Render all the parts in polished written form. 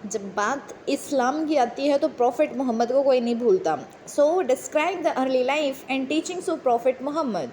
जब बात इस्लाम की आती है तो प्रॉफिट मोहम्मद को कोई नहीं भूलता. So describe the early life and teachings of prophet Mohammad.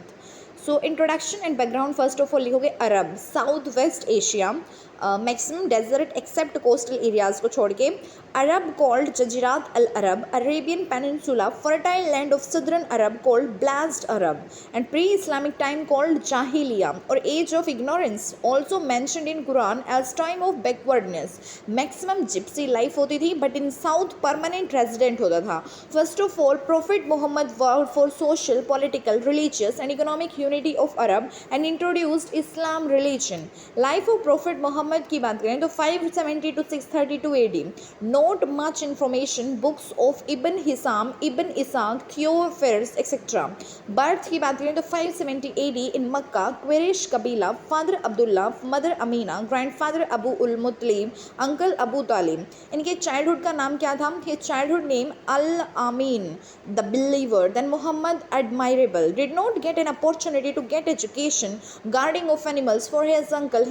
So introduction and background first of all लिखोगे Arab south west Asia maximum desert except coastal areas को छोड़ के. Arab called Jazirat al Arab Arabian peninsula fertile land of southern Arab called blast Arab and pre Islamic time called जाहिलिया और age of ignorance also mentioned in Quran as time of backwardness. Maximum gypsy life होती थी but in south permanent resident होता था. First of all prophet Mohammad worked for social political religious and economic unity of Arab and introduced Islam religion. Life of prophet Mohammad की बात करें तो 570 to 632 AD. Not much information books of Ibn Hisham Ibn Ishaq Theophanes etcetera. Birth की बात करें तो 570 AD इन Mecca. Quraysh कबीला. Father Abdullah mother Amina grandfather Abu ul Muttalib uncle Abu Talib. इनके चाइल्डहुड का नाम क्या था? His childhood name Al Amin the believer. Then Muhammad admirable did not get an opportunity to get education guarding of animals for his uncle.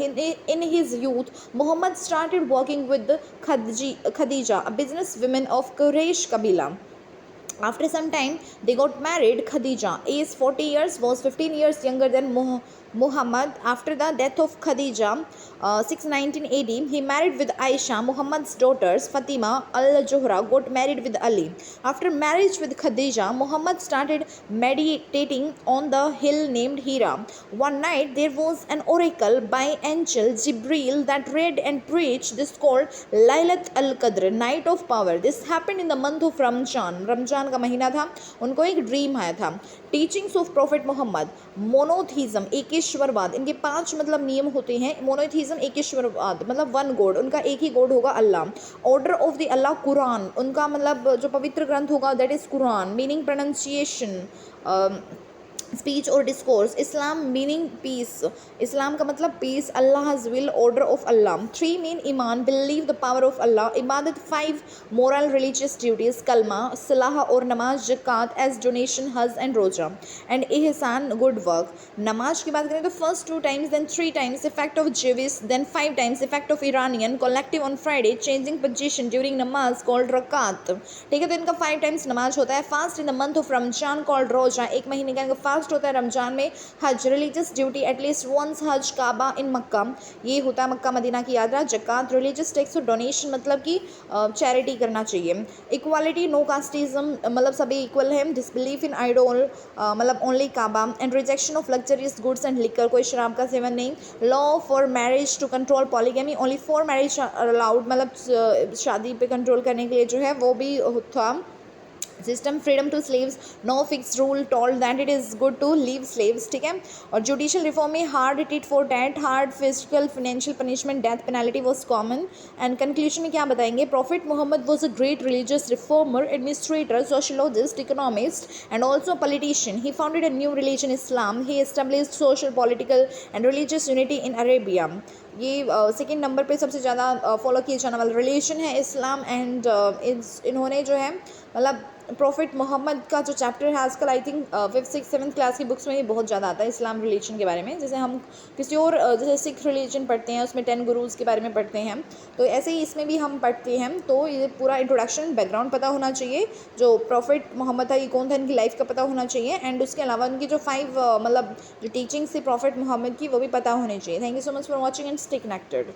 In his youth Muhammad started working with Khadija, a businesswoman of Quraysh Kabila. After some time they got married. Khadija, aged 40 years, was 15 years younger than Muhammad. After the death of Khadija, 619 AD, he married with Aisha, Muhammad's daughters. Fatima al-Zuhra got married with Ali. After marriage with Khadija, Muhammad started meditating on the hill named Hira. One night there was an oracle by angel Jibril that read and preached this called Lailat al-Qadr, night of power. This happened in the month of Ramzan का महीना था. उनको एक dream आया था. Teachings of prophet Mohammad. Monotheism एकेश्वरवाद. इनके 5 मतलब नियम होते हैं. मोनोथीज्म एकेश्वरवाद मतलब वन गॉड, उनका एक ही गॉड होगा Allah. Order of the Allah Quran, उनका मतलब जो पवित्र ग्रंथ होगा that is Quran. Meaning pronunciation speech और discourse. Islam meaning peace, Islam का मतलब पीस. अल्लाह's will, order of Allah. 3 main ईमान, believe the power of Allah. इबादत 5 मोरल रिलीजियस ड्यूटीज, कलमा, सलाह और नमाज, जक़ात एज डोनेशन, हज एंड रोजा एंड एहसान गुड वर्क. नमाज की बात करें तो first 2 times then 3 times effect of जेविस then 5 times effect of Iranian collective on Friday changing position during namaz called rakat. ठीक है, तो इनका 5 times नमाज होता है. Fast in the month of Ramzan called roza, एक महीने का इनका फास्ट होता है रमजान में. हज रिलीजियस ड्यूटी एटलीस्ट वंस हज काबा इन मक्का, ये होता है मक्का मदीना की यात्रा. जक़ात रिलीजियस टैक्स और डोनेशन मतलब कि चैरिटी करना चाहिए. इक्वालिटी नो कास्टिज्म मतलब सभी इक्वल है. डिसबिलीफ इन आइडोल मतलब only Kaaba and rejection of luxurious goods and liquor, कोई शराब का सेवन नहीं. Law for marriage to control polygamy, only 4 marriage allowed मतलब शादी पे कंट्रोल करने के लिए जो है वो भी था. System freedom to slaves, no fix rule told that it is good to leave slaves. ठीक है, और जुडिशियल रिफॉर्म में hard tit for tat, hard physical financial punishment, death penalty was common. And conclusion में क्या बताएंगे? Prophet Muhammad was a great religious reformer, administrator, sociologist, economist and also politician. He founded a new religion Islam. He established social political and religious unity in Arabia. ये second number पे सबसे ज़्यादा follow किए जाने वाला religion है इस्लाम. And इन्होंने जो है मतलब प्रॉफिट मोहम्मद का जो चैप्टर है आजकल I think 5th 6th 7th class की बुक्स में ये बहुत ज़्यादा आता है इस्लाम रिलीजन के बारे में. जैसे हम किसी और जैसे सिख रिलीजन पढ़ते हैं उसमें 10 गुरुज़ के बारे में पढ़ते हैं, तो ऐसे ही इसमें भी हम पढ़ते हैं. तो ये पूरा इंट्रोडक्शन बैकग्राउंड पता होना चाहिए. जो प्रॉफिट मोहम्मद था ये कौन था, इनकी लाइफ का पता होना चाहिए. एंड उसके अलावा उनकी जो 5 मतलब जो टीचिंग्स थी प्रॉफिट मोहम्मद की वो भी पता होनी चाहिए. Thank you so much for watching and stay connected.